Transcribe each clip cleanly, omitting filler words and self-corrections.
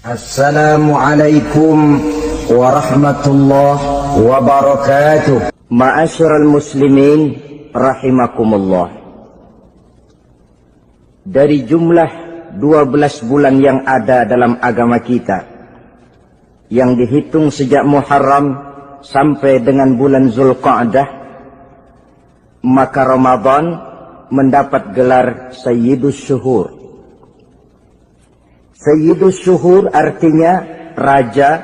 Assalamualaikum warahmatullahi wabarakatuh. Ma'asyiral muslimin rahimakumullah. Dari jumlah 12 bulan yang ada dalam agama kita, yang dihitung sejak Muharram sampai dengan bulan Zulqa'dah, maka Ramadan mendapat gelar Sayyidus Syuhur. Sayyidus Syuhur artinya raja,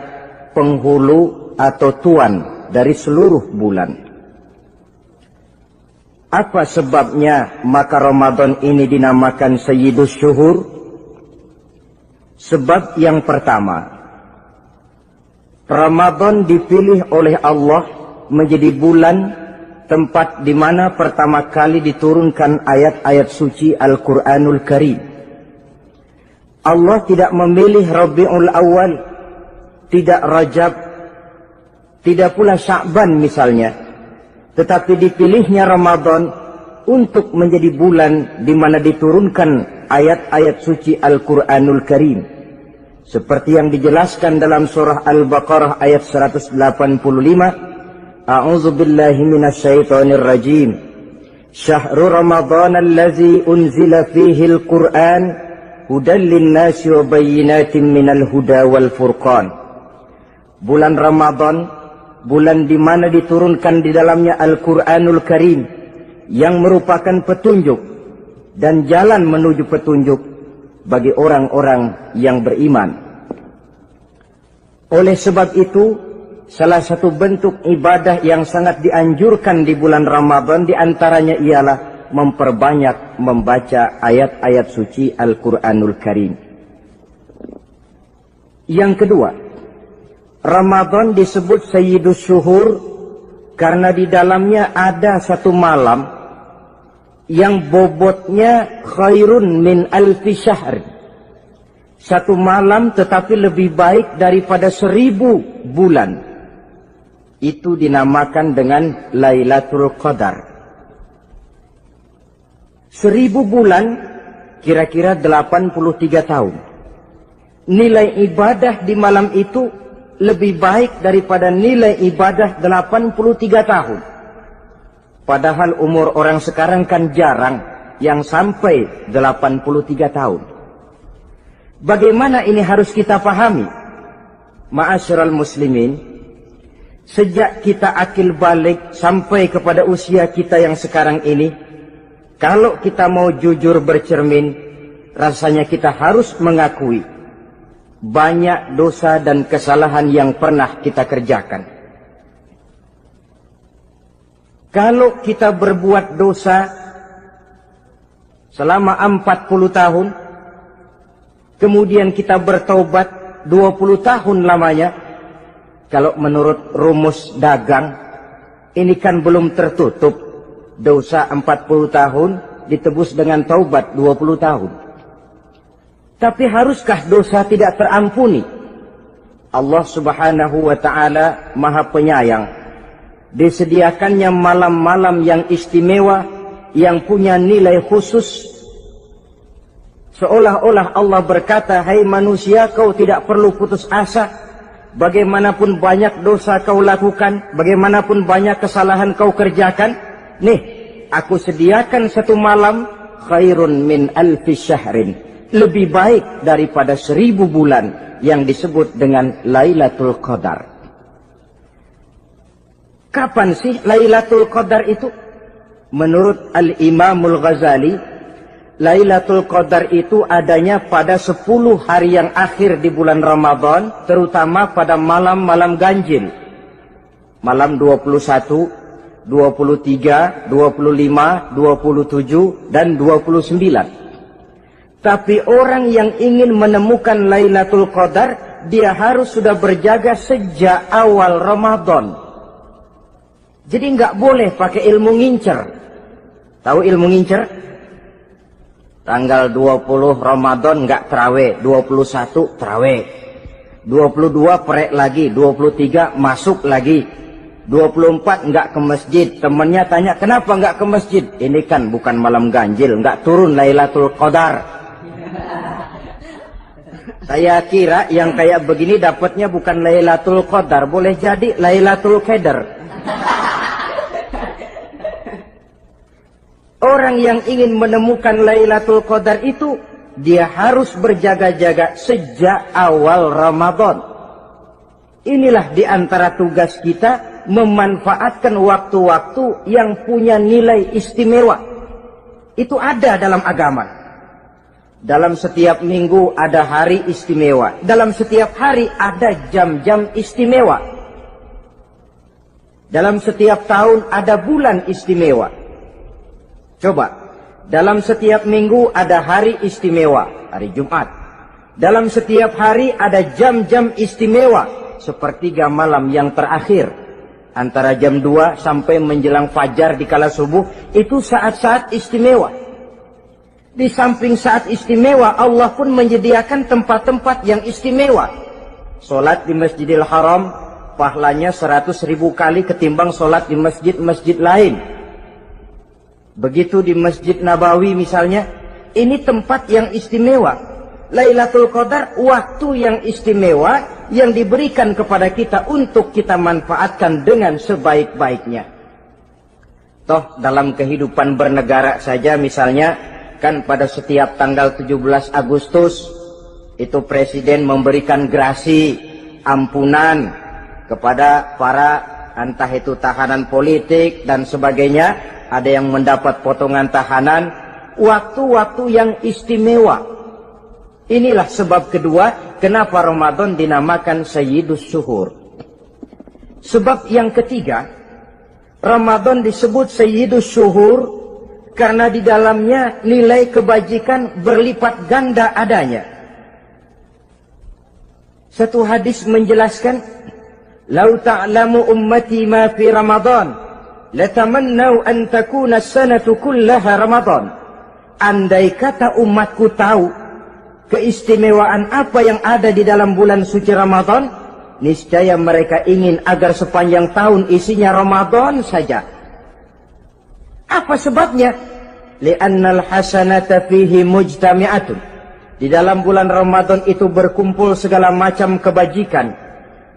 penghulu atau tuan dari seluruh bulan. Apa sebabnya maka Ramadan ini dinamakan Sayyidus Syuhur? Sebab yang pertama, Ramadan dipilih oleh Allah menjadi bulan tempat di mana pertama kali diturunkan ayat-ayat suci Al-Quranul Karim. Allah tidak memilih Rabiul Awal, tidak Rajab, tidak pula Sya'ban misalnya, tetapi dipilihnya Ramadan untuk menjadi bulan di mana diturunkan ayat-ayat suci Al-Quranul Karim. Seperti yang dijelaskan dalam surah Al-Baqarah ayat 185, A'udzu billahi minasyaitonir rajim. Syahrul Ramadan allazi unzila fihi al-Qur'an hudan linnasi wa bayyinatin minal huda wal furqan. Bulan Ramadan, bulan di mana diturunkan di dalamnya Al-Qur'anul Karim yang merupakan petunjuk dan jalan menuju petunjuk bagi orang-orang yang beriman. Oleh sebab itu, salah satu bentuk ibadah yang sangat dianjurkan di bulan Ramadan diantaranya ialah memperbanyak membaca ayat-ayat suci Al-Quranul Karim. Yang kedua, Ramadan disebut Sayyidus Syuhur karena di dalamnya ada satu malam yang bobotnya khairun min alfi syahr. Satu malam tetapi lebih baik daripada 1000 bulan. Itu dinamakan dengan Lailatul Qadar. 1000 bulan kira-kira 83 tahun. Nilai ibadah di malam itu lebih baik daripada nilai ibadah 83 tahun. Padahal umur orang sekarang kan jarang yang sampai 83 tahun. Bagaimana ini harus kita pahami? Ma'asyiral muslimin, sejak kita akil balik sampai kepada usia kita yang sekarang ini, kalau kita mau jujur bercermin, rasanya kita harus mengakui banyak dosa dan kesalahan yang pernah kita kerjakan. Kalau kita berbuat dosa selama 40 tahun, kemudian kita bertaubat 20 tahun lamanya, kalau menurut rumus dagang, ini kan belum tertutup. Dosa 40 tahun ditebus dengan taubat 20 tahun. Tapi haruskah dosa tidak terampuni? Allah Subhanahu wa ta'ala Maha Penyayang. Disediakannya malam-malam yang istimewa, yang punya nilai khusus. Seolah-olah Allah berkata, hai manusia, kau tidak perlu putus asa. Bagaimanapun banyak dosa kau lakukan, bagaimanapun banyak kesalahan kau kerjakan, nih, aku sediakan satu malam khairun min alfi syahrin. Lebih baik daripada 1000 bulan yang disebut dengan Lailatul Qadar. Kapan sih Lailatul Qadar itu? Menurut Al-Imamul Ghazali, Lailatul Qadar itu adanya pada 10 hari yang akhir di bulan Ramadan, terutama pada malam-malam ganjil. Malam 21, 23, 25, 27, dan 29. Tapi orang yang ingin menemukan Lailatul Qadar, dia harus sudah berjaga sejak awal Ramadan. Jadi nggak boleh pakai ilmu ngincer. Tahu ilmu ngincer? Tanggal 20 Ramadan nggak terawih, 21 terawih, 22 perek lagi, 23 masuk lagi, 24 enggak ke masjid. Temannya tanya, kenapa enggak ke masjid? Ini kan bukan malam ganjil, enggak turun Lailatul Qadar. Saya kira yang kayak begini dapatnya bukan Lailatul Qadar, boleh jadi Lailatul Qadar. Orang yang ingin menemukan Lailatul Qadar itu, dia harus berjaga-jaga sejak awal Ramadan. Inilah di antara tugas kita, memanfaatkan waktu-waktu yang punya nilai istimewa. Itu ada dalam agama. Dalam setiap minggu ada hari istimewa. Dalam setiap hari ada jam-jam istimewa. Dalam setiap tahun ada bulan istimewa. Coba, dalam setiap minggu ada hari istimewa, hari Jumat. Dalam setiap hari ada jam-jam istimewa, sepertiga malam yang terakhir. Antara jam 2 sampai menjelang fajar di kala subuh, itu saat-saat istimewa. Di samping saat istimewa, Allah pun menyediakan tempat-tempat yang istimewa. Solat di Masjidil Haram, pahalanya 100.000 kali ketimbang solat di masjid-masjid lain. Begitu di Masjid Nabawi misalnya, ini tempat yang istimewa. Lailatul Qadar, waktu yang istimewa yang diberikan kepada kita untuk kita manfaatkan dengan sebaik-baiknya. Toh dalam kehidupan bernegara saja misalnya, kan pada setiap tanggal 17 Agustus itu presiden memberikan grasi ampunan kepada para entah itu tahanan politik dan sebagainya. Ada yang mendapat potongan tahanan. Waktu-waktu yang istimewa. Inilah sebab kedua kenapa Ramadan dinamakan Sayyidus Syuhur. Sebab yang ketiga, Ramadan disebut Sayyidus Syuhur karena di dalamnya nilai kebajikan berlipat ganda adanya. Satu hadis menjelaskan, "Lau ta'lamu ummati ma fi Ramadan, latamannau an takuna as-sanatu kullaha Ramadan." Andai kata umatku tahu keistimewaan apa yang ada di dalam bulan suci Ramadan, niscaya mereka ingin agar sepanjang tahun isinya Ramadan saja. Apa sebabnya? Li'annal hasanata fihi mujtami'atun. Di dalam bulan Ramadan itu berkumpul segala macam kebajikan.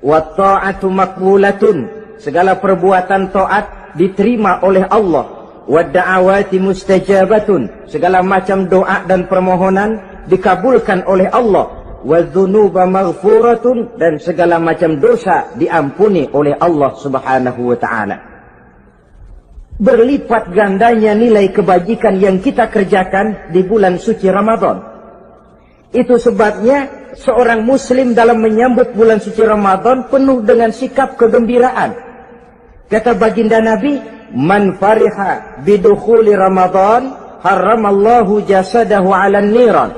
Wa ta'atu maqbulatun. Segala perbuatan taat diterima oleh Allah. Wa da'awati mustajabatun. Segala macam doa dan permohonan dikabulkan oleh Allah. Wa dzunuba maghfuratun. Dan segala macam dosa diampuni oleh Allah Subhanahu wa ta'ala. Berlipat gandanya nilai kebajikan yang kita kerjakan di bulan suci Ramadan. Itu sebabnya seorang muslim dalam menyambut bulan suci Ramadan penuh dengan sikap kegembiraan. Kata baginda Nabi, "Man fariha bidukhuli Ramadan, haramallahu jasadahu 'alan niran."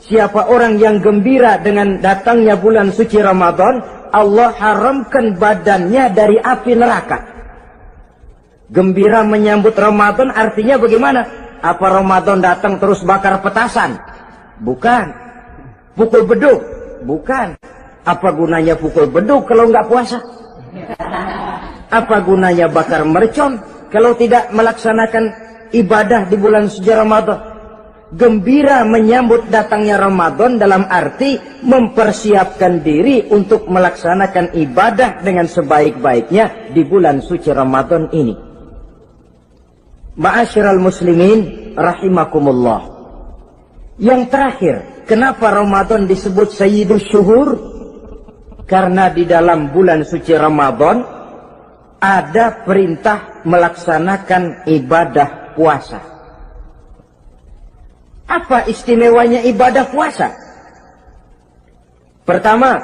Siapa orang yang gembira dengan datangnya bulan suci Ramadan, Allah haramkan badannya dari api neraka. Gembira menyambut Ramadan artinya bagaimana? Apa Ramadan datang terus bakar petasan? Bukan. Pukul beduk? Bukan. Apa gunanya pukul beduk kalau nggak puasa? Apa gunanya bakar mercon kalau tidak melaksanakan ibadah di bulan suci Ramadan? Gembira menyambut datangnya Ramadan dalam arti mempersiapkan diri untuk melaksanakan ibadah dengan sebaik-baiknya di bulan suci Ramadan ini. Ma'asyiral muslimin rahimakumullah. Yang terakhir, kenapa Ramadan disebut Sayyidus Syuhur? Karena di dalam bulan suci Ramadan ada perintah melaksanakan ibadah puasa. Apa istimewanya ibadah puasa? Pertama,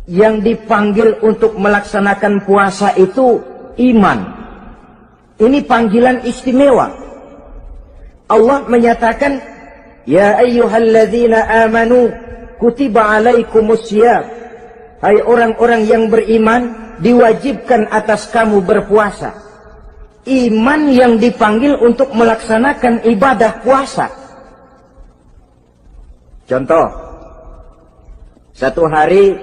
yang dipanggil untuk melaksanakan puasa itu iman. Ini panggilan istimewa. Allah menyatakan, "Ya ayyuhalladzina amanu kutiba alaikumussyam." Hai orang-orang yang beriman, diwajibkan atas kamu berpuasa. Iman yang dipanggil untuk melaksanakan ibadah puasa. Contoh, satu hari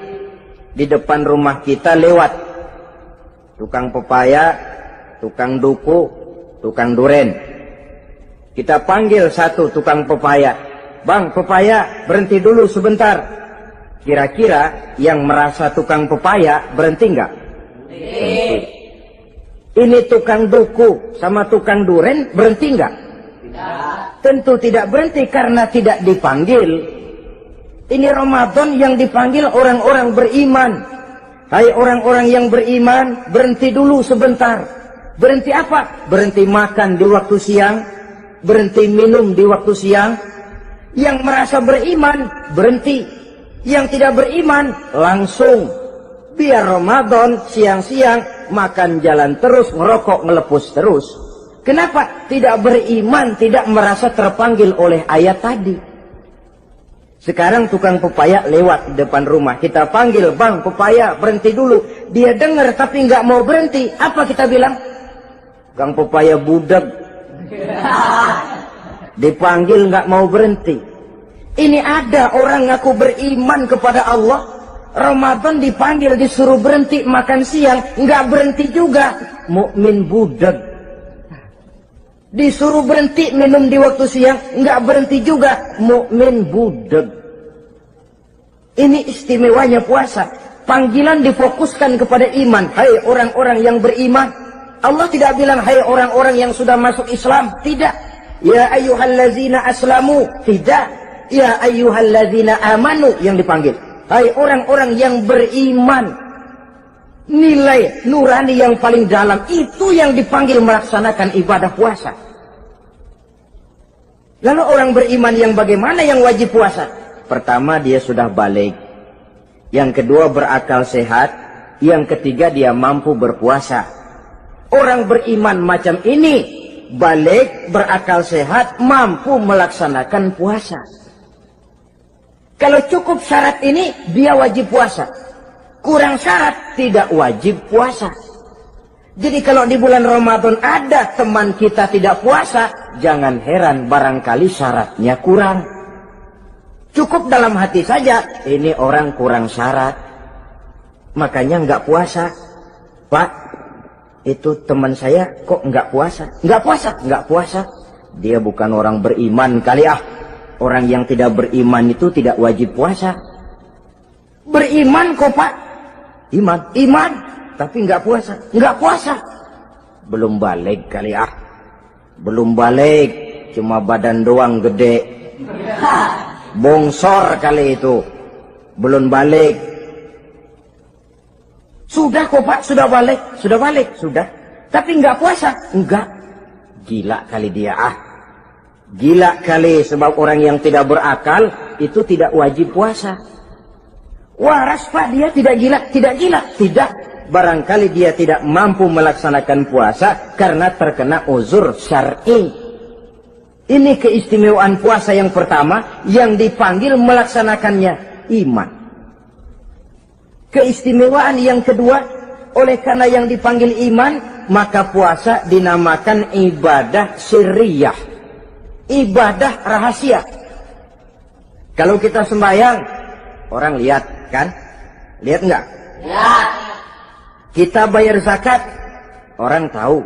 di depan rumah kita lewat tukang pepaya, tukang duku, tukang duren. Kita panggil satu tukang pepaya. Bang, pepaya, berhenti dulu sebentar. Kira-kira yang merasa tukang pepaya berhenti nggak? Berhenti. Ini tukang duku sama tukang duren berhenti nggak? Tidak. Tentu tidak berhenti karena tidak dipanggil. Ini Ramadan yang dipanggil orang-orang beriman. Hai orang-orang yang beriman, berhenti dulu sebentar. Berhenti apa? Berhenti makan di waktu siang, berhenti minum di waktu siang. Yang merasa beriman, berhenti. Yang tidak beriman, langsung. Biar Ramadan siang-siang makan jalan terus, ngerokok, ngelepus terus. Kenapa? Tidak beriman, tidak merasa terpanggil oleh ayat tadi. Sekarang tukang pepaya lewat di depan rumah. Kita panggil, bang pepaya berhenti dulu. Dia dengar tapi nggak mau berhenti. Apa kita bilang? Kang pepaya budak. Dipanggil nggak mau berhenti. Ini ada orang ngaku beriman kepada Allah. Ramadan dipanggil disuruh berhenti makan siang, nggak berhenti juga. Mukmin budak. Disuruh berhenti minum di waktu siang, nggak berhenti juga. Mukmin budak. Ini istimewanya puasa. Panggilan difokuskan kepada iman. Hai orang-orang yang beriman. Allah tidak bilang hai orang-orang yang sudah masuk Islam. Tidak. Ya ayyuhallazina aslamu. Tidak. Ya ayyuhallazina amanu yang dipanggil. Hai orang-orang yang beriman. Nilai nurani yang paling dalam itu yang dipanggil melaksanakan ibadah puasa. Lalu orang beriman yang bagaimana yang wajib puasa? Pertama dia sudah balik. Yang kedua berakal sehat. Yang ketiga dia mampu berpuasa. Orang beriman macam ini balik, berakal sehat, mampu melaksanakan puasa. Kalau cukup syarat ini, dia wajib puasa. Kurang syarat, tidak wajib puasa. Jadi kalau di bulan Ramadan ada teman kita tidak puasa, jangan heran barangkali syaratnya kurang. Cukup dalam hati saja, ini orang kurang syarat. Makanya nggak puasa. Pak, itu teman saya kok nggak puasa? Nggak puasa, nggak puasa. Dia bukan orang beriman kali ah. Orang yang tidak beriman itu tidak wajib puasa. Beriman kok pak? Iman, tapi nggak puasa. Nggak puasa. Belum balik kali ah. Belum balik, cuma badan doang gede. Bongsor kali itu. Belum balik. Sudah kok pak, sudah balik. Sudah balik, sudah. Tapi nggak puasa. Enggak. Gila kali dia ah. Gila kali, sebab orang yang tidak berakal itu tidak wajib puasa. Waras pak, dia tidak gila. Tidak gila, tidak. Barangkali dia tidak mampu melaksanakan puasa karena terkena uzur syar'i. Ini keistimewaan puasa yang pertama yang dipanggil melaksanakannya iman. Keistimewaan yang kedua, oleh karena yang dipanggil iman, maka puasa dinamakan ibadah sirriyah. Ibadah rahasia. Kalau kita sembahyang, orang lihat kan? Lihat nggak? Lihat. Kita bayar zakat, orang tahu.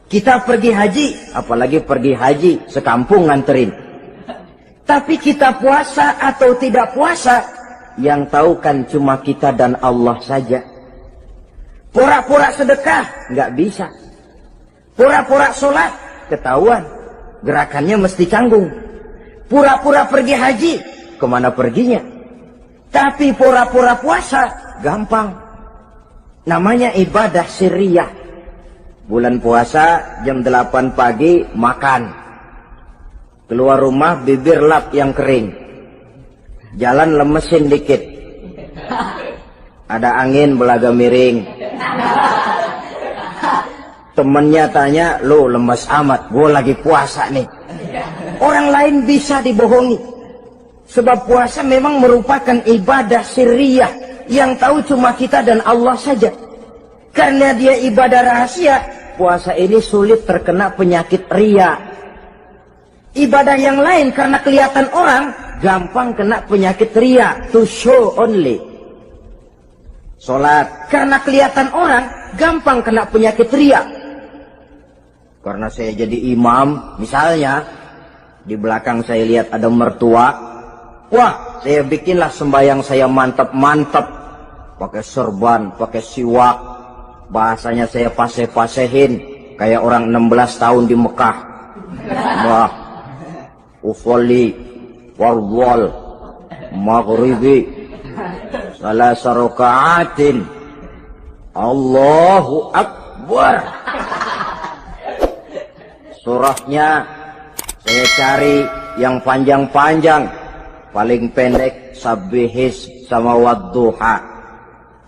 Kita pergi haji, apalagi pergi haji, sekampung nganterin. Tapi kita puasa atau tidak puasa, yang tahu kan cuma kita dan Allah saja. Pura-pura sedekah, nggak bisa. Pura-pura sholat, ketahuan. Gerakannya mesti canggung. Pura-pura pergi haji, kemana perginya? Tapi pura-pura puasa, gampang. Namanya ibadah sirriyah. Bulan puasa, jam 8 pagi, makan. Keluar rumah, bibir lap yang kering. Jalan lemesin dikit. Ada angin, belaga miring. Temennya tanya, lo lemes amat, gue lagi puasa nih. Orang lain bisa dibohongi. Sebab puasa memang merupakan ibadah sirriyah yang tahu cuma kita dan Allah saja. Karena dia ibadah rahasia, puasa ini sulit terkena penyakit riya. Ibadah yang lain karena kelihatan orang, gampang kena penyakit riya, to show only. Sholat, karena kelihatan orang, gampang kena penyakit riya. Karena saya jadi imam, misalnya, Di belakang saya lihat ada mertua. Wah, saya bikinlah sembahyang saya mantap-mantap. Pakai serban, pakai siwak. Bahasanya saya paseh-pasehin. Kayak orang 16 tahun di Mekah. Wah, ufolli, warwal, maghribi, salasa raka'atin. Allahu Akbar. Surahnya saya cari yang panjang-panjang, paling pendek sabbihis sama wadduha.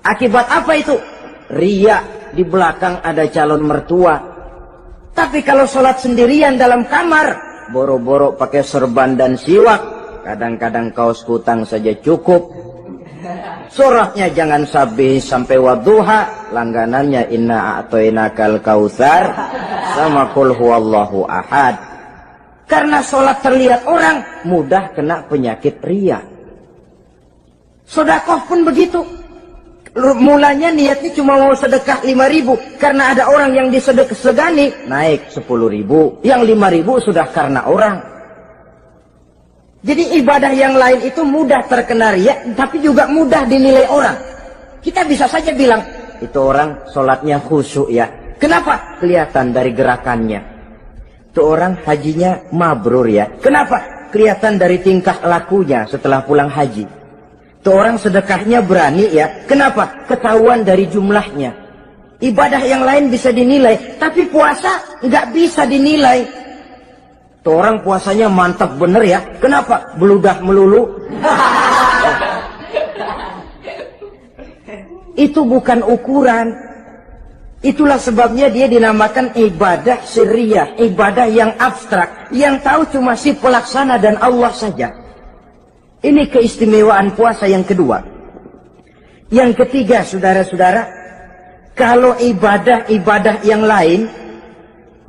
Akibat apa itu? Riya, di belakang ada calon mertua. Tapi kalau sholat sendirian dalam kamar, boro-boro pakai serban dan siwak, kadang-kadang kaos kutang saja cukup. Surahnya jangan sabbihis sampai wadduha, langganannya inna a'toinakal kautsar sama qul huwallahu ahad. Karena sholat terlihat orang, mudah kena penyakit riya. Sedekah pun begitu. Mulanya niatnya cuma mau sedekah 5.000, karena ada orang yang disedekah-segani naik 10.000, yang 5.000 sudah karena orang. Jadi ibadah yang lain itu mudah terkena riya, tapi juga mudah dinilai orang. Kita bisa saja bilang, itu orang sholatnya khusyuk ya. Kenapa? Kelihatan dari gerakannya. Itu orang hajinya mabrur ya. Kenapa? Kelihatan dari tingkah lakunya setelah pulang haji. Itu orang sedekahnya berani ya. Kenapa? Ketahuan dari jumlahnya. Ibadah yang lain bisa dinilai, tapi puasa nggak bisa dinilai. Tuh orang puasanya mantap bener ya. Kenapa? Beludah melulu. Itu bukan ukuran. Itulah sebabnya dia dinamakan ibadah sirriyah, ibadah yang abstrak, yang tahu cuma si pelaksana dan Allah saja. Ini keistimewaan puasa yang kedua. Yang ketiga, saudara-saudara, kalau ibadah-ibadah yang lain,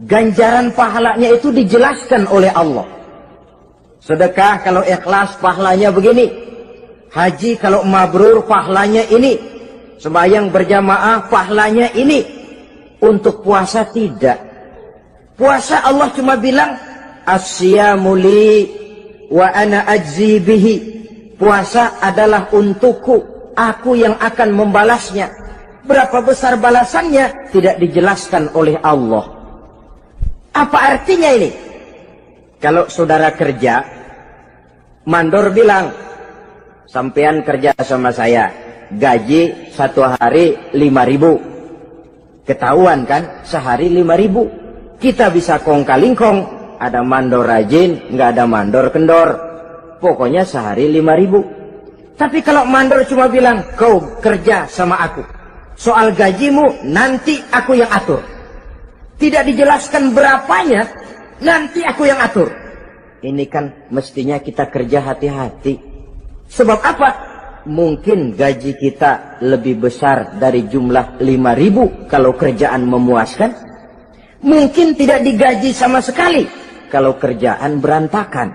ganjaran pahalanya itu dijelaskan oleh Allah. Sedekah kalau ikhlas pahalanya begini. Haji kalau mabrur pahalanya ini. Sembahyang berjamaah pahalanya ini. Untuk puasa tidak. Puasa Allah cuma bilang as-siyamu li wa ana ajzi bihi. Puasa adalah untukku, aku yang akan membalasnya. Berapa besar balasannya tidak dijelaskan oleh Allah. Apa artinya ini? Kalau saudara kerja, mandor bilang, sampean kerja sama saya, gaji 1 hari 5.000. Ketahuan kan, sehari 5.000. Kita bisa kong-kalingkong, ada mandor rajin, nggak ada mandor kendor. Pokoknya sehari 5.000. Tapi kalau mandor cuma bilang, kau kerja sama aku, soal gajimu nanti aku yang atur. Tidak dijelaskan berapanya, nanti aku yang atur. Ini kan mestinya kita kerja hati-hati. Sebab apa? Mungkin gaji kita lebih besar dari jumlah 5.000 kalau kerjaan memuaskan. Mungkin tidak digaji sama sekali kalau kerjaan berantakan.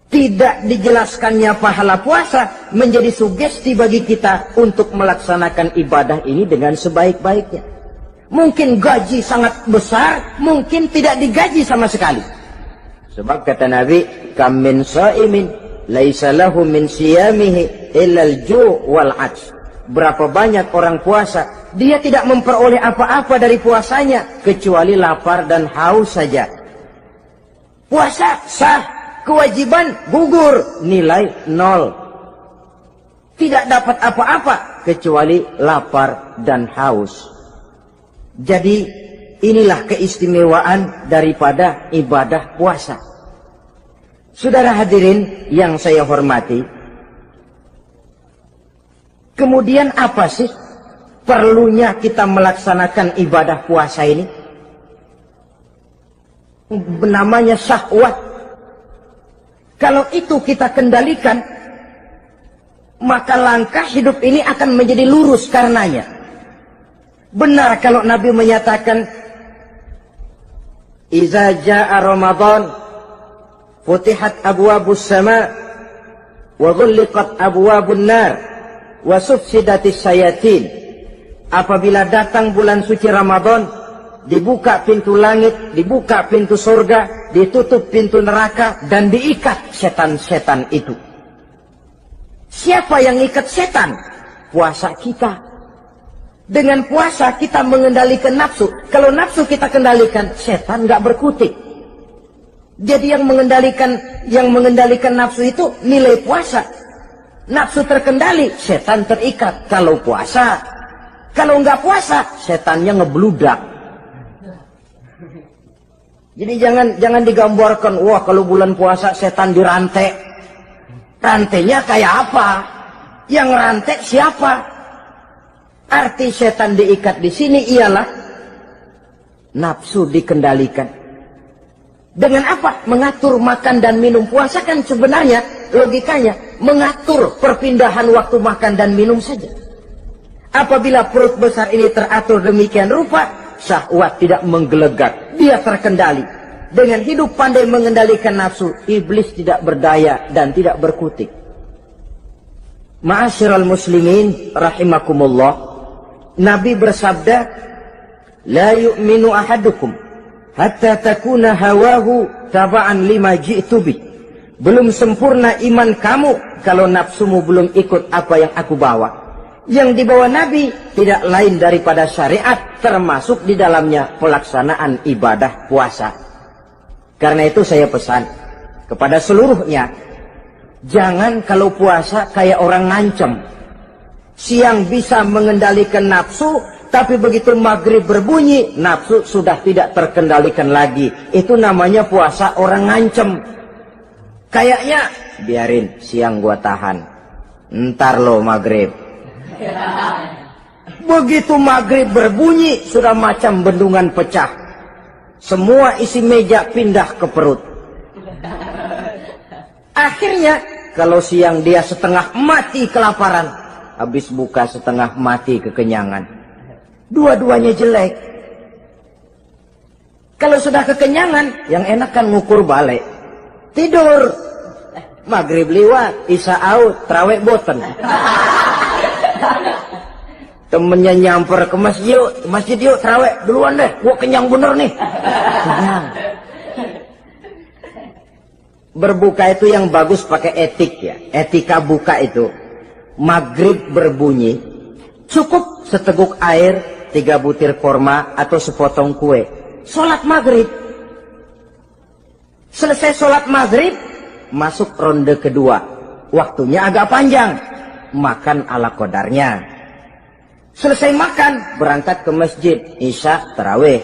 Tidak dijelaskannya pahala puasa menjadi sugesti bagi kita untuk melaksanakan ibadah ini dengan sebaik-baiknya. Mungkin gaji sangat besar, mungkin tidak digaji sama sekali. Sebab kata Nabi, kam min shaimin laisa lahu min siyamihi illa al-ju' wal 'atsh. Berapa banyak orang puasa, dia tidak memperoleh apa-apa dari puasanya kecuali lapar dan haus saja. Puasa sah, kewajiban gugur, nilai 0. Tidak dapat apa-apa kecuali lapar dan haus. Jadi inilah keistimewaan daripada ibadah puasa. Saudara hadirin yang saya hormati, kemudian apa sih perlunya kita melaksanakan ibadah puasa ini? Namanya syahwat. Kalau itu kita kendalikan, maka langkah hidup ini akan menjadi lurus karenanya. Benar kalau Nabi menyatakan, "Iza jaa Ramadan, futihat abwabus sama, wa ghulliqat abwabun nar, wa sufsidatis syayatin." Apabila datang bulan suci Ramadan, dibuka pintu langit, dibuka pintu surga, ditutup pintu neraka, dan diikat setan-setan itu. Siapa yang ikat setan? Puasa kita. Dengan puasa kita mengendalikan nafsu. Kalau nafsu kita kendalikan, setan nggak berkutik. Jadi yang mengendalikan nafsu itu nilai puasa. Nafsu terkendali, setan terikat. Kalau puasa, kalau nggak puasa, setannya ngebludak. Jadi jangan digambarkan, wah kalau bulan puasa setan dirantai. Rantainya kayak apa? Yang rantai siapa? Arti setan diikat di sini ialah nafsu dikendalikan. Dengan apa? Mengatur makan dan minum. Puasa kan sebenarnya logikanya mengatur perpindahan waktu makan dan minum saja. Apabila perut besar ini teratur demikian rupa, syahwat tidak menggelegak, dia terkendali. Dengan hidup pandai mengendalikan nafsu, iblis tidak berdaya dan tidak berkutik. Ma'asyiral muslimin rahimakumullah, Nabi bersabda, la yu'minu ahadukum hatta takuna hawahu taba'an lima ji'tu bih. Belum sempurna iman kamu kalau nafsumu belum ikut apa yang aku bawa. Yang dibawa Nabi tidak lain daripada syariat, termasuk di dalamnya pelaksanaan ibadah puasa. Karena itu saya pesan kepada seluruhnya, jangan kalau puasa kayak orang ngancem. Siang bisa mengendalikan nafsu, tapi begitu maghrib berbunyi, nafsu sudah tidak terkendalikan lagi. Itu namanya puasa orang ngancem. Kayaknya, biarin siang gua tahan, ntar lo maghrib. Begitu maghrib berbunyi, sudah macam bendungan pecah. Semua isi meja pindah ke perut. Akhirnya, kalau siang dia setengah mati kelaparan, habis buka setengah mati kekenyangan. Dua-duanya jelek. Kalau sudah kekenyangan, yang enak kan ngukur balik. Tidur. Maghrib liwat, isya out, tarawih boten. Temennya nyamper ke masjid yuk tarawih duluan deh, gua kenyang bener nih. Kenyang. Berbuka itu yang bagus pakai etik ya. Etika buka itu, maghrib berbunyi, cukup seteguk air, 3 butir korma atau sepotong kue. Sholat maghrib. Selesai sholat maghrib, masuk ronde kedua. Waktunya agak panjang, makan ala qadarnya. Selesai makan, berangkat ke masjid, isya, tarawih.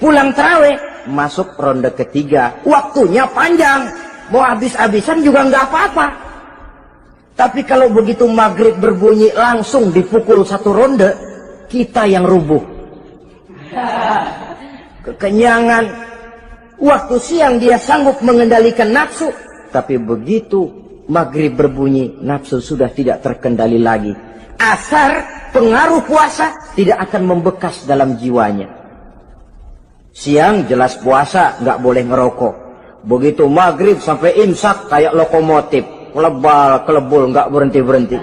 Pulang tarawih, masuk ronde ketiga. Waktunya panjang, mau habis-habisan juga nggak apa-apa. Tapi kalau begitu maghrib berbunyi langsung dipukul 1 ronde, kita yang rubuh. Kekenyangan. Waktu siang dia sanggup mengendalikan nafsu, tapi begitu maghrib berbunyi, nafsu sudah tidak terkendali lagi. Asar pengaruh puasa tidak akan membekas dalam jiwanya. Siang jelas puasa, nggak boleh ngerokok. Begitu maghrib sampai imsak kayak lokomotif, kelebul nggak berhenti-berhenti.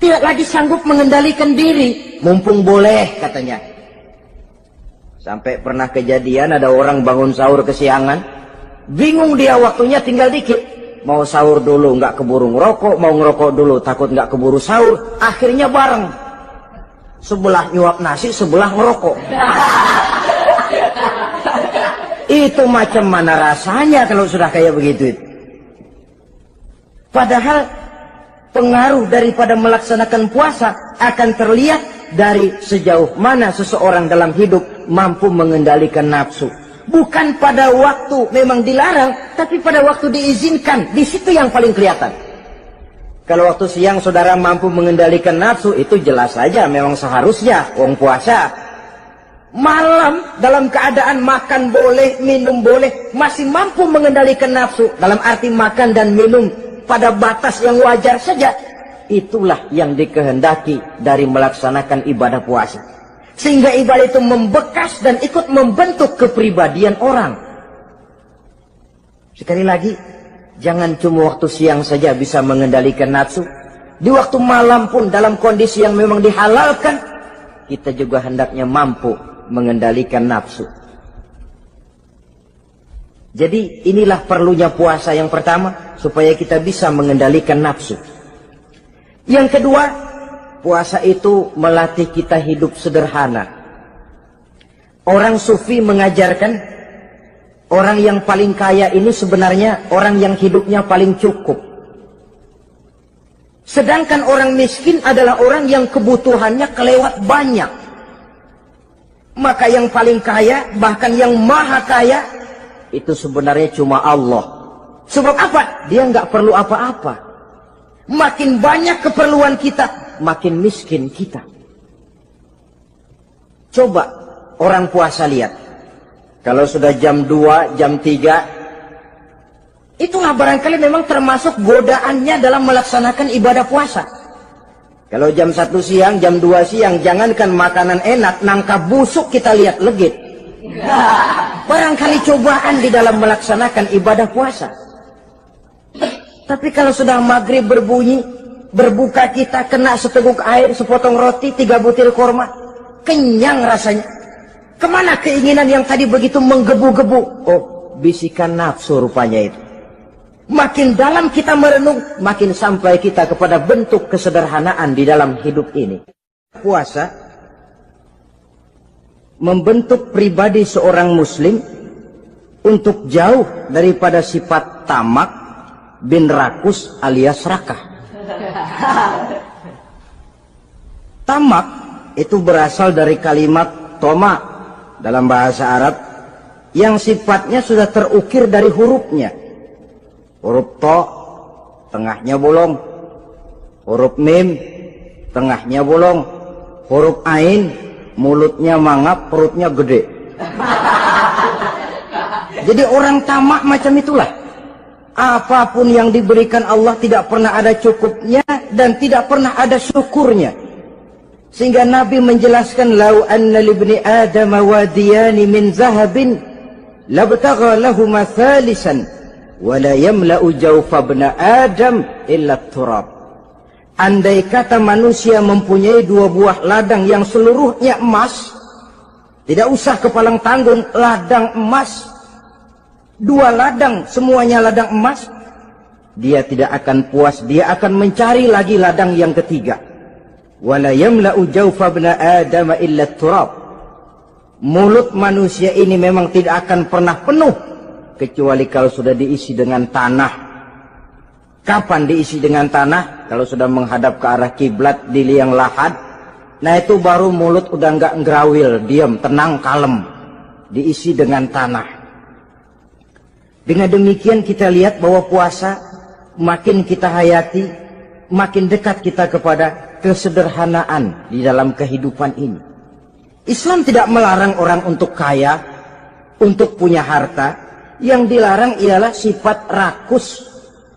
Tidak lagi sanggup mengendalikan diri, mumpung boleh katanya. Sampai pernah kejadian ada orang bangun sahur kesiangan, bingung dia waktunya tinggal dikit. Mau sahur dulu nggak keburu ngerokok, mau ngerokok dulu takut nggak keburu sahur, akhirnya bareng. Sebelah nyuap nasi, sebelah ngerokok. Itu macam mana rasanya kalau sudah kayak begitu? Padahal pengaruh daripada melaksanakan puasa akan terlihat dari sejauh mana seseorang dalam hidup mampu mengendalikan nafsu. Bukan pada waktu memang dilarang, tapi pada waktu diizinkan. Di situ yang paling kelihatan. Kalau waktu siang saudara mampu mengendalikan nafsu, itu jelas saja memang seharusnya wong puasa. Malam dalam keadaan makan boleh, minum boleh, masih mampu mengendalikan nafsu. Dalam arti makan dan minum pada batas yang wajar saja. Itulah yang dikehendaki dari melaksanakan ibadah puasa. Sehingga ibadah itu membekas dan ikut membentuk kepribadian orang. Sekali lagi, jangan cuma waktu siang saja bisa mengendalikan nafsu. Di waktu malam pun dalam kondisi yang memang dihalalkan, kita juga hendaknya mampu mengendalikan nafsu. Jadi inilah perlunya puasa yang pertama, supaya kita bisa mengendalikan nafsu. Yang kedua, puasa itu melatih kita hidup sederhana. Orang sufi mengajarkan, orang yang paling kaya ini sebenarnya orang yang hidupnya paling cukup. Sedangkan orang miskin adalah orang yang kebutuhannya kelewat banyak. Maka yang paling kaya, bahkan yang maha kaya, itu sebenarnya cuma Allah. Sebab apa? Dia nggak perlu apa-apa. Makin banyak keperluan kita, makin miskin kita. Coba orang puasa lihat. Kalau sudah jam 2, jam 3, itulah barangkali memang termasuk godaannya dalam melaksanakan ibadah puasa. Kalau jam 1 siang, jam 2 siang, jangankan makanan enak, nangka busuk kita lihat legit. Barangkali cobaan di dalam melaksanakan ibadah puasa. Tapi kalau sudah maghrib berbunyi, berbuka kita kena seteguk air, sepotong roti, 3 butir korma, kenyang rasanya. Kemana keinginan yang tadi begitu menggebu-gebu? Oh, bisikan nafsu rupanya itu. Makin dalam kita merenung, makin sampai kita kepada bentuk kesederhanaan di dalam hidup ini. Puasa membentuk pribadi seorang muslim untuk jauh daripada sifat tamak bin rakus alias rakah. Tamak itu berasal dari kalimat toma dalam bahasa Arab yang sifatnya sudah terukir dari hurufnya. Huruf to, tengahnya bolong. Huruf mim, tengahnya bolong. Huruf ain, mulutnya mangap, perutnya gede. Jadi orang tamak macam itulah. Apapun yang diberikan Allah tidak pernah ada cukupnya dan tidak pernah ada syukurnya. Sehingga Nabi menjelaskan, lau anna libni Adam wadiyani min zahabin labtagha lahuma thalisan wala yamla'u jawfa ibna Adam illa turab. Andai kata manusia mempunyai 2 buah ladang yang seluruhnya emas, tidak usah kepalang tanggung, ladang emas, 2 ladang semuanya ladang emas, dia tidak akan puas, dia akan mencari lagi ladang yang ketiga. Wala yamla'u jawfa ibna Adam illa turab. Mulut manusia ini memang tidak akan pernah penuh kecuali kalau sudah diisi dengan tanah. Kapan diisi dengan tanah? Kalau sudah menghadap ke arah kiblat di liang lahat, nah itu baru mulut udah nggak ngerawil, diam, tenang, kalem, diisi dengan tanah. Dengan demikian kita lihat bahwa puasa makin kita hayati, makin dekat kita kepada kesederhanaan di dalam kehidupan ini. Islam tidak melarang orang untuk kaya, untuk punya harta. Yang dilarang ialah sifat rakus,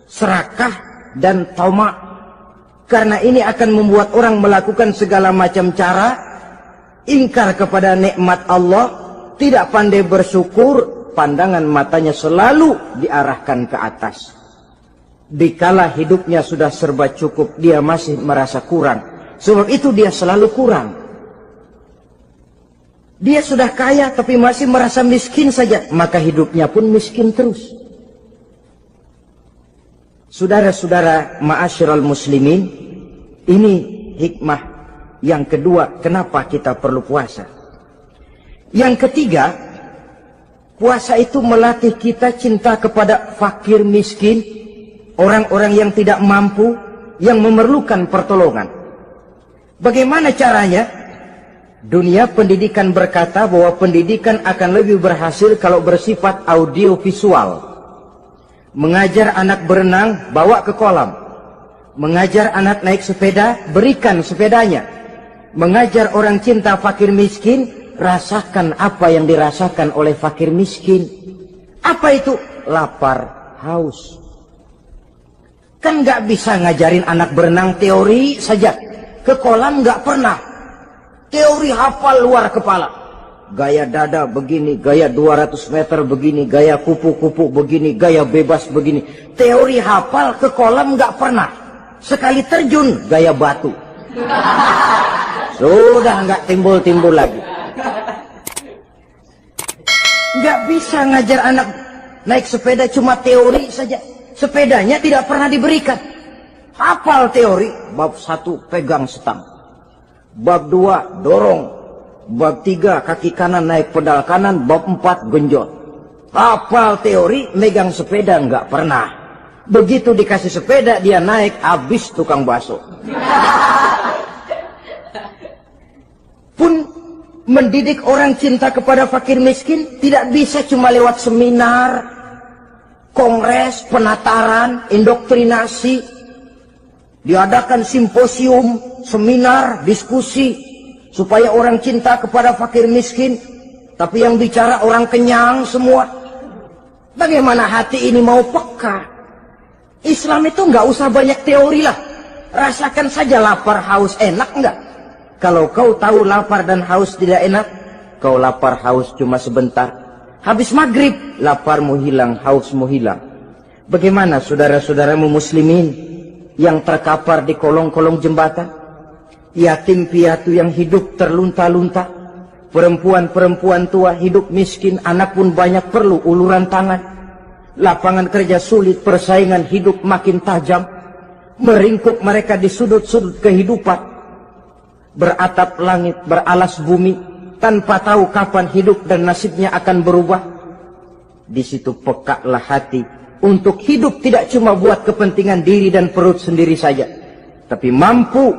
serakah, dan tamak. Karena ini akan membuat orang melakukan segala macam cara, ingkar kepada nikmat Allah, tidak pandai bersyukur, pandangan matanya selalu diarahkan ke atas. Dikala hidupnya sudah serba cukup, dia masih merasa kurang. Sebab itu dia selalu kurang. Dia sudah kaya tapi masih merasa miskin saja, maka hidupnya pun miskin terus. Saudara-saudara ma'asyiral muslimin, ini hikmah yang kedua kenapa kita perlu puasa. Yang ketiga, puasa itu melatih kita cinta kepada fakir miskin, orang-orang yang tidak mampu, yang memerlukan pertolongan. Bagaimana caranya? Dunia pendidikan berkata bahwa pendidikan akan lebih berhasil kalau bersifat audiovisual. Mengajar anak berenang, bawa ke kolam. Mengajar anak naik sepeda, berikan sepedanya. Mengajar orang cinta fakir miskin, rasakan apa yang dirasakan oleh fakir miskin. Apa itu? Lapar, haus. Kan nggak bisa ngajarin anak berenang teori saja. Ke kolam nggak pernah. Teori hafal luar kepala. Gaya dada begini, gaya 200 meter begini, gaya kupu-kupu begini, gaya bebas begini. Teori hafal ke kolam nggak pernah. Sekali terjun, gaya batu. Sudah nggak timbul-timbul lagi. Nggak bisa ngajar anak naik sepeda cuma teori saja. Sepedanya tidak pernah diberikan. Hafal teori, bab 1 pegang stang. Bab 2 dorong. Bab 3 kaki kanan naik pedal kanan. Bab 4 genjot. Hafal teori, megang sepeda nggak pernah. Begitu dikasih sepeda dia naik, habis tukang bakso. Pun mendidik orang cinta kepada fakir miskin tidak bisa cuma lewat seminar, kongres, penataran, indoktrinasi. Diadakan simposium, seminar, diskusi supaya orang cinta kepada fakir miskin, tapi yang bicara orang kenyang semua. Bagaimana hati ini mau peka? Islam itu nggak usah banyak teori lah. Rasakan saja lapar haus, enak nggak? Kalau kau tahu lapar dan haus tidak enak, kau lapar haus cuma sebentar. Habis maghrib, laparmu hilang, hausmu hilang. Bagaimana saudara-saudaramu muslimin yang terkapar di kolong-kolong jembatan? Yatim piatu yang hidup terlunta-lunta. Perempuan-perempuan tua hidup miskin, anak pun banyak perlu uluran tangan. Lapangan kerja sulit, persaingan hidup makin tajam. Meringkuk mereka di sudut-sudut kehidupan. Beratap langit, beralas bumi, tanpa tahu kapan hidup dan nasibnya akan berubah. Di situ pekaklah hati untuk hidup tidak cuma buat kepentingan diri dan perut sendiri saja, tapi mampu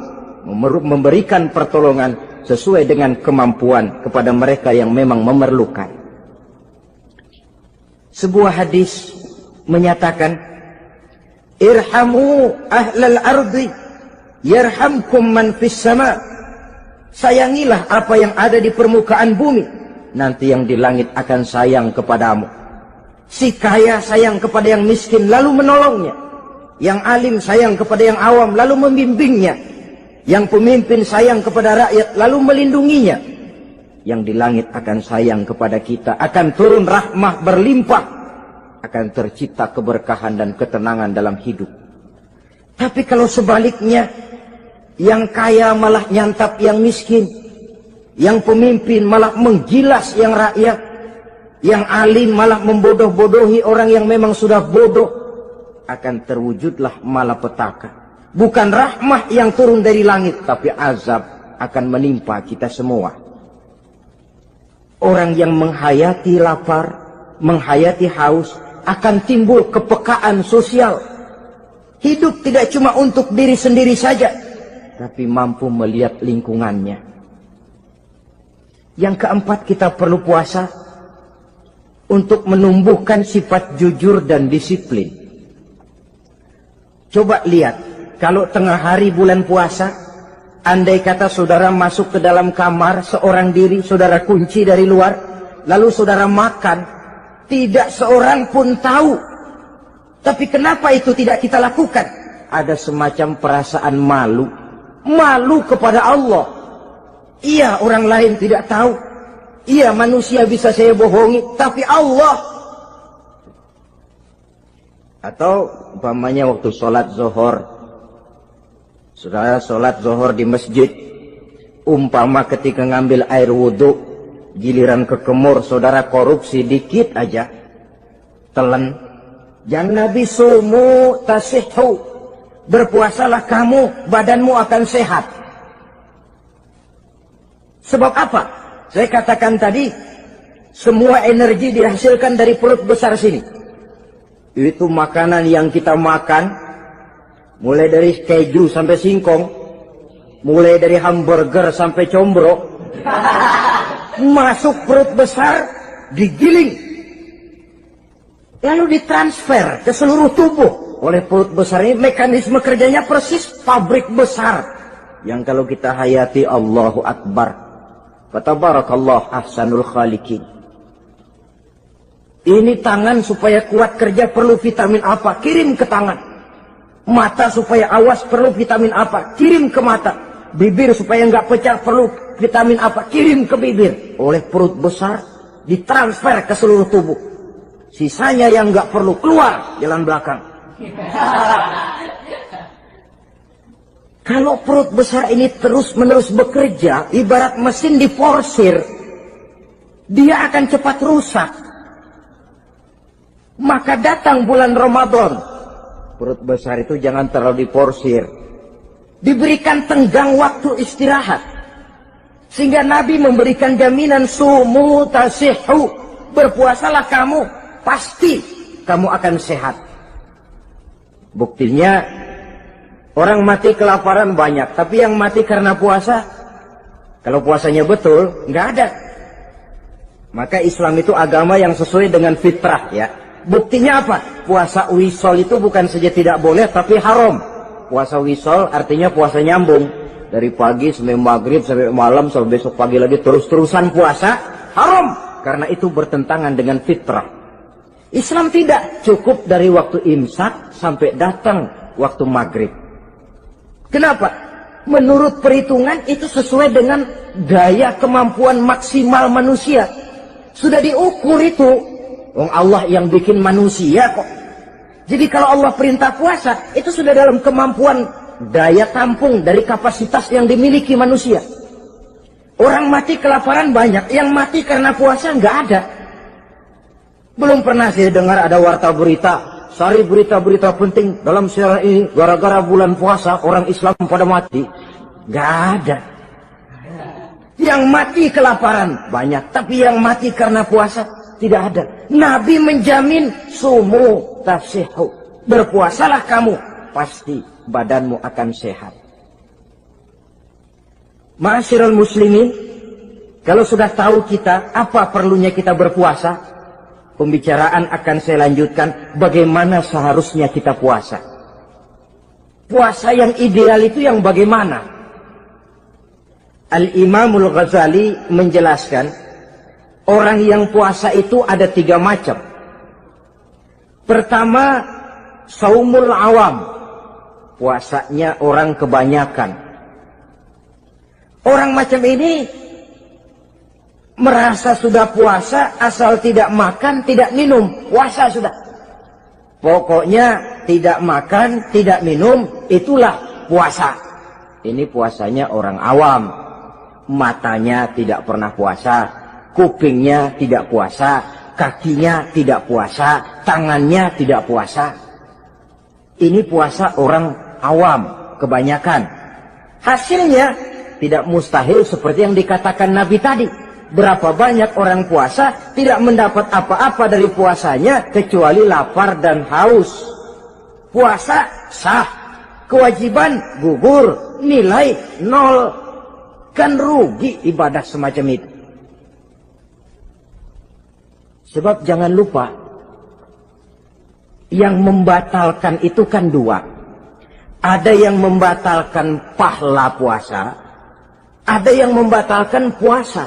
memberikan pertolongan sesuai dengan kemampuan kepada mereka yang memang memerlukan. Sebuah hadis menyatakan, irhamu ahlal ardi yarhamkum man fis sama. Sayangilah apa yang ada di permukaan bumi, nanti yang di langit akan sayang kepadamu. Si kaya sayang kepada yang miskin lalu menolongnya. Yang alim sayang kepada yang awam lalu membimbingnya. Yang pemimpin sayang kepada rakyat lalu melindunginya. Yang di langit akan sayang kepada kita, akan turun rahmah berlimpah, akan tercipta keberkahan dan ketenangan dalam hidup. Tapi kalau sebaliknya, yang kaya malah nyantap yang miskin, yang pemimpin malah menggilas yang rakyat, yang alim malah membodoh-bodohi orang yang memang sudah bodoh, akan terwujudlah malapetaka. Bukan rahmah yang turun dari langit, tapi azab akan menimpa kita semua. Orang yang menghayati lapar, menghayati haus, akan timbul kepekaan sosial. Hidup tidak cuma untuk diri sendiri saja, tapi mampu melihat lingkungannya. Yang keempat, kita perlu puasa untuk menumbuhkan sifat jujur dan disiplin. Coba lihat, kalau tengah hari bulan puasa, andai kata saudara masuk ke dalam kamar seorang diri, saudara kunci dari luar, lalu saudara makan, tidak seorang pun tahu. Tapi kenapa itu tidak kita lakukan? Ada semacam perasaan malu. Malu kepada Allah. Iya, orang lain tidak tahu. Iya, manusia bisa saya bohongi, tapi Allah. Atau umpamanya waktu sholat zuhur, saudara sholat zuhur di masjid, umpama ketika ngambil air wudhu, giliran ke kemur, saudara korupsi dikit aja, telan. Jangan Nabi sumu tasihhu, berpuasalah kamu, badanmu akan sehat. Sebab apa? Saya katakan tadi, semua energi dihasilkan dari perut besar sini. Itu makanan yang kita makan, mulai dari keju sampai singkong, mulai dari hamburger sampai combro, masuk perut besar, digiling, lalu ditransfer ke seluruh tubuh oleh perut besar ini. Mekanisme kerjanya persis pabrik besar yang kalau kita hayati, Allahu Akbar, fatabarakallah ahsanul khaliqin. Ini tangan supaya kuat kerja perlu vitamin apa? Kirim ke tangan. Mata supaya awas perlu vitamin apa? Kirim ke mata. Bibir supaya nggak pecah perlu vitamin apa? Kirim ke bibir. Oleh perut besar ditransfer ke seluruh tubuh. Sisanya yang nggak perlu keluar jalan belakang. Kalau perut besar ini terus-menerus bekerja, ibarat mesin diforsir, dia akan cepat rusak. Maka datang bulan Ramadan. Perut besar itu jangan terlalu diporsir. Diberikan tenggang waktu istirahat. Sehingga Nabi memberikan jaminan sumu tasihhu. Berpuasalah kamu, pasti kamu akan sehat. Buktinya orang mati kelaparan banyak, tapi yang mati karena puasa, kalau puasanya betul, nggak ada. Maka Islam itu agama yang sesuai dengan fitrah ya. Buktinya apa? Puasa wisol itu bukan saja tidak boleh, tapi haram. Puasa wisol artinya puasa nyambung. Dari pagi sampai maghrib, sampai malam, sampai besok pagi lagi terus-terusan puasa. Haram. Karena itu bertentangan dengan fitrah. Islam tidak. Cukup dari waktu imsak sampai datang waktu maghrib. Kenapa? Menurut perhitungan itu sesuai dengan daya kemampuan maksimal manusia. Sudah diukur itu. Allah yang bikin manusia kok. Jadi kalau Allah perintah puasa, itu sudah dalam kemampuan daya tampung dari kapasitas yang dimiliki manusia. Orang mati kelaparan banyak, yang mati karena puasa nggak ada. Belum pernah saya dengar ada warta berita, sari berita-berita penting dalam siaran ini, gara-gara bulan puasa orang Islam pada mati. Nggak ada. Yang mati kelaparan banyak, tapi yang mati karena puasa tidak ada. Nabi menjamin sumu tasihhu. Berpuasalah kamu, pasti badanmu akan sehat. Ma'asyiral muslimin, kalau sudah tahu kita apa perlunya kita berpuasa, pembicaraan akan saya lanjutkan bagaimana seharusnya kita puasa. Puasa yang ideal itu yang bagaimana? Al-Imamul Ghazali menjelaskan, orang yang puasa itu ada 3 macam. Pertama, saumul awam. Puasanya orang kebanyakan. Orang macam ini merasa sudah puasa asal tidak makan, tidak minum. Puasa sudah. Pokoknya tidak makan, tidak minum, itulah puasa. Ini puasanya orang awam. Matanya tidak pernah puasa. Kupingnya tidak puasa, kakinya tidak puasa, tangannya tidak puasa. Ini puasa orang awam, kebanyakan. Hasilnya tidak mustahil seperti yang dikatakan Nabi tadi. Berapa banyak orang puasa tidak mendapat apa-apa dari puasanya kecuali lapar dan haus. Puasa sah, kewajiban gugur, nilai 0. Kan rugi ibadah semacam itu. Sebab jangan lupa, yang membatalkan itu kan 2. Ada yang membatalkan pahala puasa, ada yang membatalkan puasa.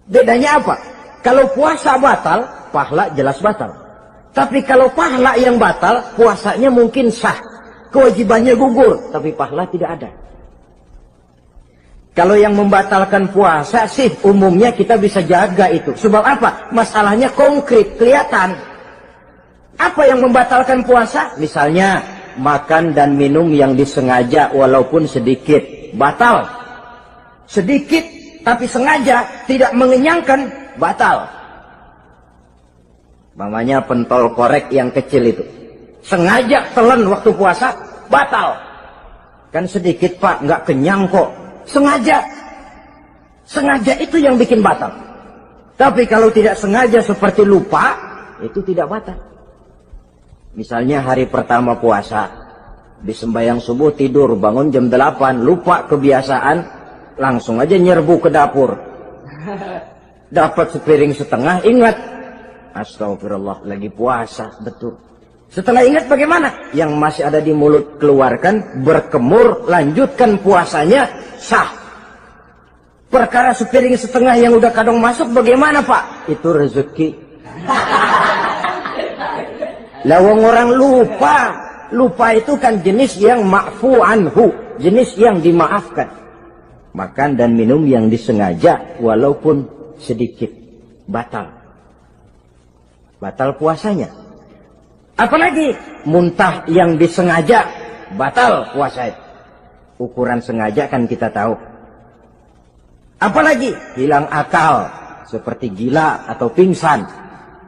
Bedanya apa? Kalau puasa batal, pahala jelas batal. Tapi kalau pahala yang batal, puasanya mungkin sah. Kewajibannya gugur, tapi pahala tidak ada. Kalau yang membatalkan puasa sih umumnya kita bisa jaga itu. Sebab apa? Masalahnya konkret, kelihatan. Apa yang membatalkan puasa? Misalnya makan dan minum yang disengaja walaupun sedikit. Batal. Sedikit tapi sengaja tidak mengenyangkan, batal. Mamanya pentol korek yang kecil itu. Sengaja telan waktu puasa, batal. Kan sedikit pak, nggak kenyang kok. Sengaja. Sengaja itu yang bikin batal. Tapi kalau tidak sengaja seperti lupa, itu tidak batal. Misalnya hari pertama puasa, di sembahyang subuh tidur, bangun jam 8, lupa kebiasaan, langsung aja nyerbu ke dapur. Dapat sepiring setengah, ingat. Astagfirullah, lagi puasa, betul. Setelah ingat bagaimana? Yang masih ada di mulut keluarkan, berkemur, lanjutkan puasanya, sah. Perkara sepiring setengah yang udah kadang masuk bagaimana pak? Itu rezeki. Lawang orang lupa. Lupa itu kan jenis yang ma'fu anhu, jenis yang dimaafkan. Makan dan minum yang disengaja walaupun sedikit, batal. Batal puasanya. Apalagi muntah yang disengaja, batal puasa. Ukuran sengaja kan kita tahu. Apalagi hilang akal seperti gila atau pingsan,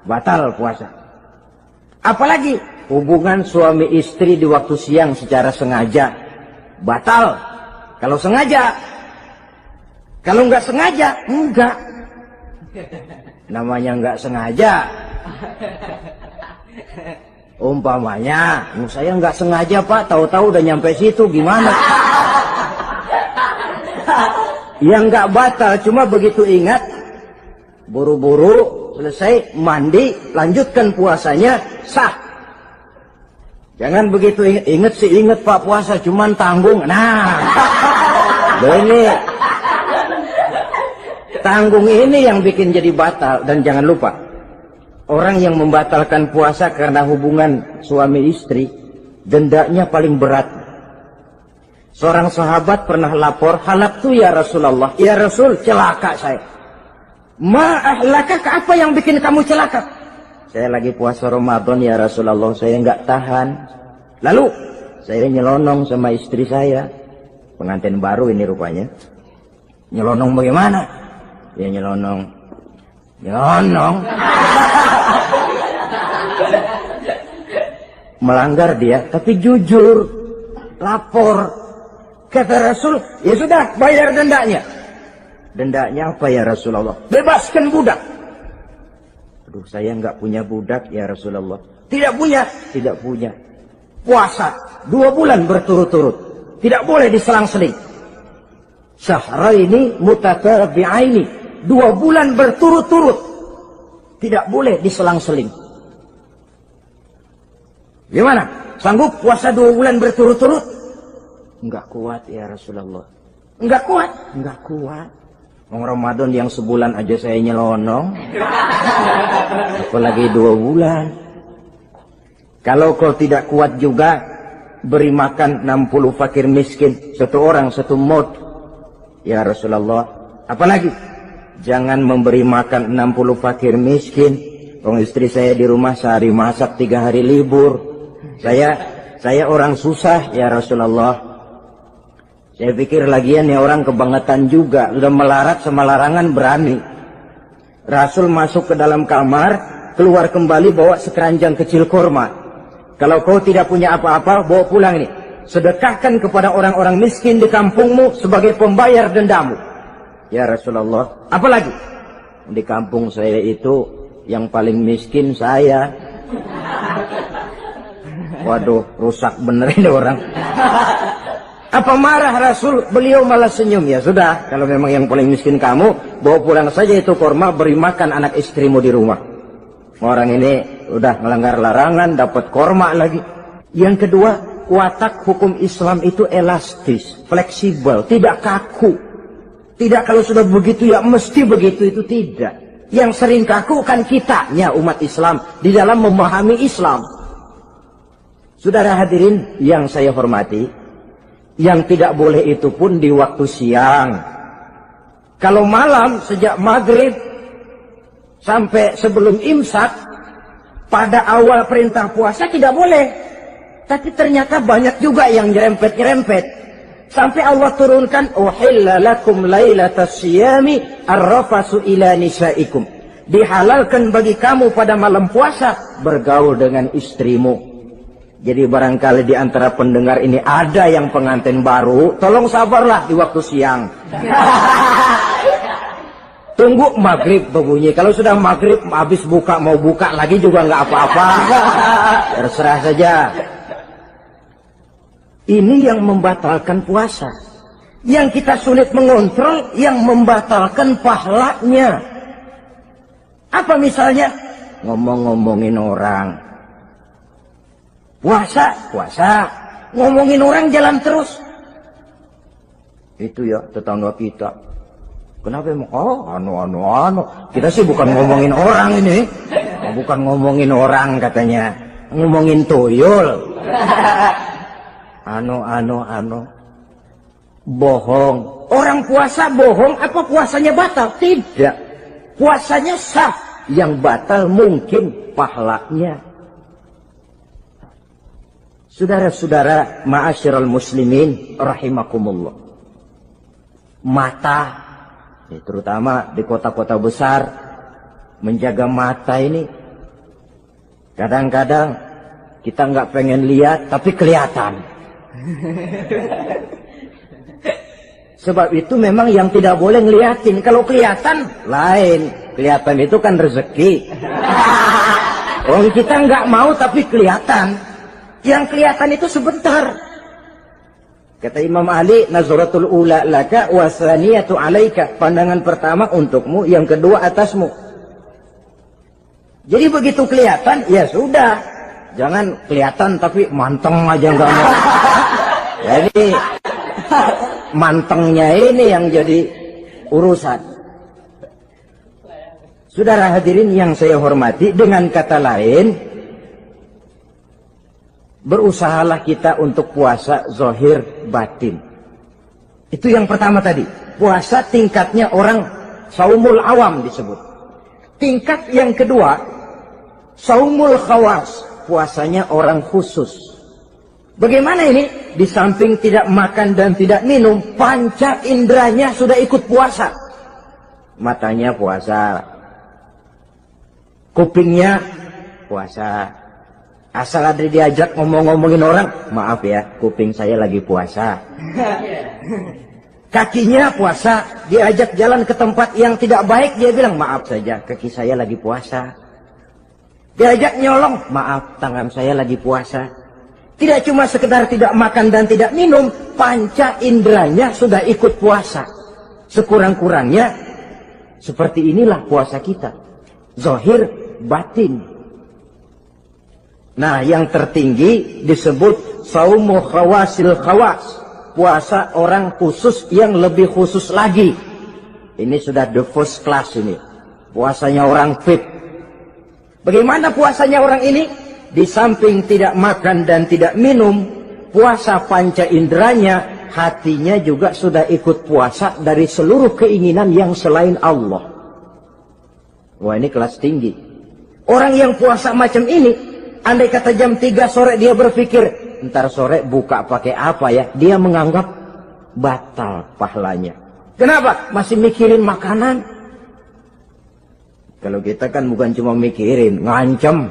batal puasa. Apalagi hubungan suami istri di waktu siang secara sengaja batal. Kalau sengaja, kalau nggak sengaja, enggak. Namanya nggak sengaja. Umpamanya, saya nggak sengaja Pak, tahu-tahu udah nyampe situ, gimana? Yang nggak batal, cuma begitu ingat, buru-buru selesai mandi, lanjutkan puasanya, sah. Jangan begitu ingat sih, ingat Pak puasa, cuman tanggung. Nah, ini tanggung ini yang bikin jadi batal. Dan jangan lupa, orang yang membatalkan puasa karena hubungan suami istri, dendanya paling berat. Seorang sahabat pernah lapor, halaktu ya Rasulullah. Ya Rasul, celaka saya. Ma'ahlaka, apa yang bikin kamu celaka? Saya lagi puasa Ramadan ya Rasulullah, saya nggak tahan. Lalu, saya nyelonong sama istri saya. Pengantin baru ini rupanya. Nyelonong bagaimana? Ya nyelonong. Melanggar dia, tapi jujur. Lapor. Kata Rasul, ya sudah, bayar dendanya. Dendanya apa ya Rasulullah? Bebaskan budak. Aduh, saya nggak punya budak ya Rasulullah. Tidak punya? Tidak punya. Puasa 2 bulan berturut-turut. Tidak boleh diselang-seling. Syahraini mutatabi'aini. 2 bulan berturut-turut. Tidak boleh diselang-seling. Gimana? Sanggup puasa 2 bulan berturut-turut? Enggak kuat ya Rasulullah. Enggak kuat? Enggak kuat. Ramadan yang sebulan aja saya nyelonong. Apalagi 2 bulan. Kalau kau tidak kuat juga, beri makan 60 fakir miskin. 1 orang 1 mod. Ya Rasulullah. Apalagi? Jangan memberi makan 60 fakir miskin. Orang istri saya di rumah sehari masak, 3 hari libur. Saya orang susah ya Rasulullah. Saya pikir lagian ya orang kebangetan juga. Sudah melarat sama larangan berani. Rasul masuk ke dalam kamar, keluar kembali bawa sekeranjang kecil kurma. Kalau kau tidak punya apa-apa, bawa pulang ini. Sedekahkan kepada orang-orang miskin di kampungmu sebagai pembayar dendamu. Ya Rasulullah. Apalagi? Di kampung saya itu yang paling miskin saya. Waduh, rusak bener ini orang. Apa marah Rasul? Beliau malah senyum. Ya sudah, kalau memang yang paling miskin kamu, bawa pulang saja itu kurma, beri makan anak istrimu di rumah. Orang ini udah melanggar larangan, dapat kurma lagi. Yang kedua, watak hukum Islam itu elastis, fleksibel, tidak kaku. Tidak kalau sudah begitu ya mesti begitu, itu tidak. Yang sering kaku kan kitanya umat Islam di dalam memahami Islam. Saudara hadirin yang saya hormati, yang tidak boleh itu pun di waktu siang. Kalau malam sejak maghrib sampai sebelum imsak, pada awal perintah puasa tidak boleh. Tapi ternyata banyak juga yang nyerempet-nyerempet. Sampai Allah turunkan, uhilla lakum lailatas siyami arrafasu ila nisaikum. Dihalalkan bagi kamu pada malam puasa bergaul dengan istrimu. Jadi barangkali di antara pendengar ini ada yang pengantin baru, tolong sabarlah di waktu siang. Tunggu maghrib berbunyi. Kalau sudah maghrib habis buka, mau buka lagi juga nggak apa-apa. Terserah saja. Ini yang membatalkan puasa. Yang kita sulit mengontrol, yang membatalkan pahalanya. Apa misalnya? Ngomong-ngomongin orang. Puasa, ngomongin orang jalan terus. Itu ya tetangga kita. Kenapa emang? Oh, anu. Kita sih bukan ngomongin orang ini. Bukan ngomongin orang katanya. Ngomongin tuyul. Anu. Bohong. Orang puasa bohong, apa puasanya batal? Tidak. Puasanya sah. Yang batal mungkin pahalanya. Saudara-saudara ma'asyiral muslimin rahimakumullah. Mata, terutama di kota-kota besar, menjaga mata ini Kadang-kadang kita nggak pengen lihat tapi kelihatan. Sebab itu memang yang tidak boleh ngeliatin. Kalau kelihatan lain. Kelihatan itu kan rezeki. Orang kita nggak mau tapi kelihatan. Yang kelihatan itu sebentar. Kata Imam Ali, nazaratul ula laka wa tsaniyatu alaika. Pandangan pertama untukmu, yang kedua atasmu. Jadi begitu kelihatan, ya sudah. Jangan kelihatan tapi manteng aja nggak mau. Jadi mantengnya ini yang jadi urusan. Saudara hadirin yang saya hormati, dengan kata lain, berusahalah kita untuk puasa zahir batin. Itu yang pertama tadi. Puasa tingkatnya orang saumul awam disebut. Tingkat yang kedua, saumul khawas. Puasanya orang khusus. Bagaimana ini? Di samping tidak makan dan tidak minum, panca inderanya sudah ikut puasa. Matanya puasa, kupingnya puasa. Asal ada diajak ngomong-ngomongin orang, maaf ya, kuping saya lagi puasa. Kakinya puasa, diajak jalan ke tempat yang tidak baik, dia bilang, maaf saja, kaki saya lagi puasa. Diajak nyolong, maaf, tangan saya lagi puasa. Tidak cuma sekedar tidak makan dan tidak minum, panca inderanya sudah ikut puasa. Sekurang-kurangnya, seperti inilah puasa kita. Zahir batin. Nah, yang tertinggi disebut saumu khawasil khawas. Puasa orang khusus yang lebih khusus lagi. Ini sudah the first class ini. Puasanya orang VIP. Bagaimana puasanya orang ini? Di samping tidak makan dan tidak minum, puasa panca inderanya, hatinya juga sudah ikut puasa dari seluruh keinginan yang selain Allah. Wah, ini kelas tinggi. Orang yang puasa macam ini, andai kata jam 3 sore dia berpikir, ntar sore buka pakai apa ya? Dia menganggap batal pahalanya. Kenapa? Masih mikirin makanan. Kalau kita kan bukan cuma mikirin, ngancem.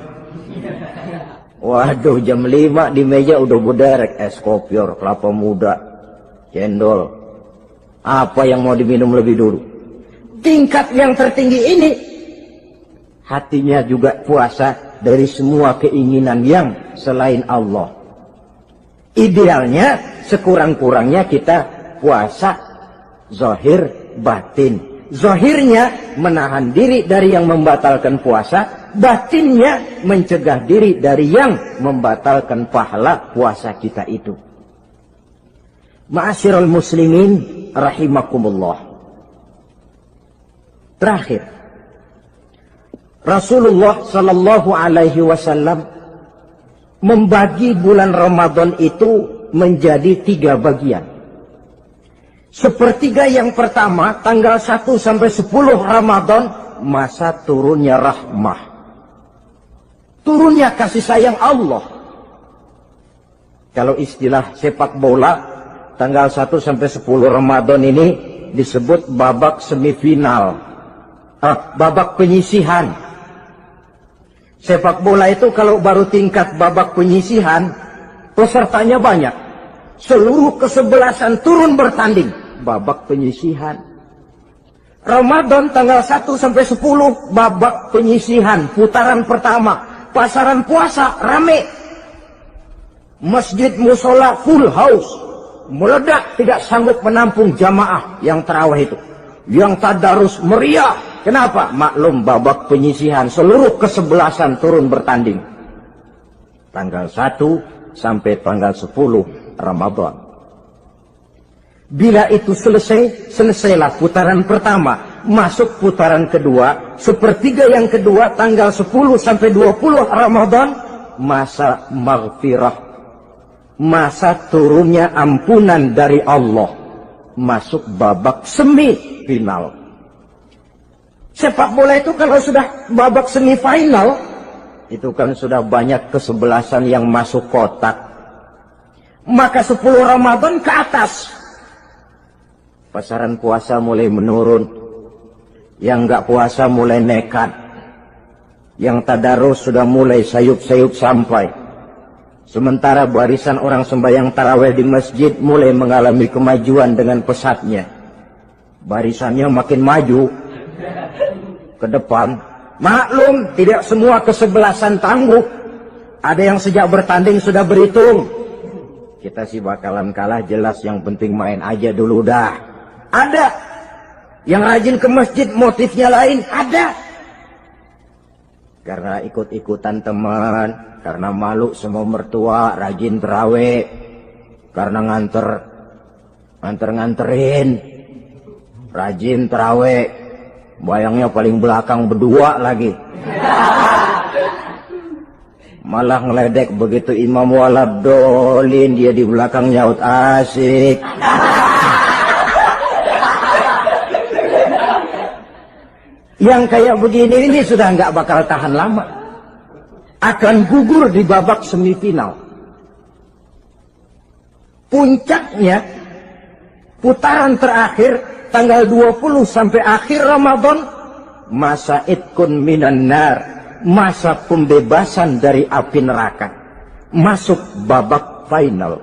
Waduh, jam 5 di meja udah berderek es kopior, kelapa muda, cendol. Apa yang mau diminum lebih dulu? Tingkat yang tertinggi ini, hatinya juga puasa dari semua keinginan yang selain Allah. Idealnya, sekurang-kurangnya kita puasa zahir batin. Zahirnya menahan diri dari yang membatalkan puasa, batinnya mencegah diri dari yang membatalkan pahala puasa kita itu. Ma'asyiral muslimin rahimakumullah. Terakhir, Rasulullah sallallahu alaihi wasallam membagi bulan Ramadan itu menjadi 3 bagian. Sepertiga yang pertama, tanggal 1 sampai 10 Ramadan, masa turunnya rahmah. Turunnya kasih sayang Allah. Kalau istilah sepak bola, tanggal 1 sampai 10 Ramadan ini disebut babak semifinal. Babak penyisihan. Sepak bola itu kalau baru tingkat babak penyisihan, pesertanya banyak. Seluruh kesebelasan turun bertanding. Babak penyisihan. Ramadan tanggal 1 sampai 10, babak penyisihan, putaran pertama. Pasaran puasa rame. Masjid musola full house. Meledak, tidak sanggup menampung jamaah yang tarawih itu. Yang tadarus meriah. Kenapa? Maklum babak penyisihan, seluruh kesebelasan turun bertanding. Tanggal 1 sampai tanggal 10 Ramadan. Bila itu selesai, selesailah putaran pertama. Masuk putaran kedua, sepertiga yang kedua, tanggal 10 sampai 20 Ramadan, masa maghfirah. Masa turunnya ampunan dari Allah. Masuk babak semifinal. Sepak bola itu kalau sudah babak semifinal, itu kan sudah banyak kesebelasan yang masuk kotak. Maka 10 Ramadan ke atas, pasaran puasa mulai menurun. Yang nggak puasa mulai nekat. Yang tadarus sudah mulai sayup-sayup sampai. Sementara barisan orang sembahyang tarawih di masjid mulai mengalami kemajuan dengan pesatnya. Barisannya makin maju ke depan. Maklum, tidak semua kesebelasan tangguh. Ada yang sejak bertanding sudah berhitung. Kita sih bakalan kalah jelas, yang penting main aja dulu dah. Ada yang rajin ke masjid motifnya lain, ada. Karena ikut-ikutan teman, karena malu sama mertua, rajin terawih, karena nganterin, rajin terawih, bayangnya paling belakang berdua lagi. Malah ngeledek begitu imam waladolin, dia di belakang nyaut asik. Yang kayak begini ini sudah nggak bakal tahan lama, akan gugur di babak semifinal. Puncaknya putaran terakhir tanggal 20 sampai akhir Ramadan, masa itkun minan nar, masa pembebasan dari api neraka, masuk babak final.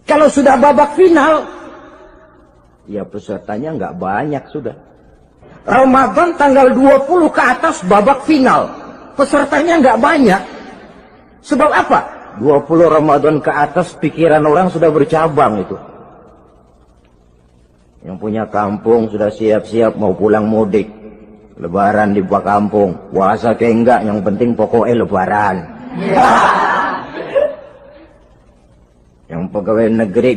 Kalau sudah babak final, ya pesertanya nggak banyak sudah. Ramadan tanggal 20 ke atas babak final, pesertanya nggak banyak. Sebab apa? 20 Ramadan ke atas pikiran orang sudah bercabang itu. Yang punya kampung sudah siap-siap mau pulang mudik, lebaran di buah kampung, puasa ke enggak, yang penting pokoknya lebaran. Yang pegawai negeri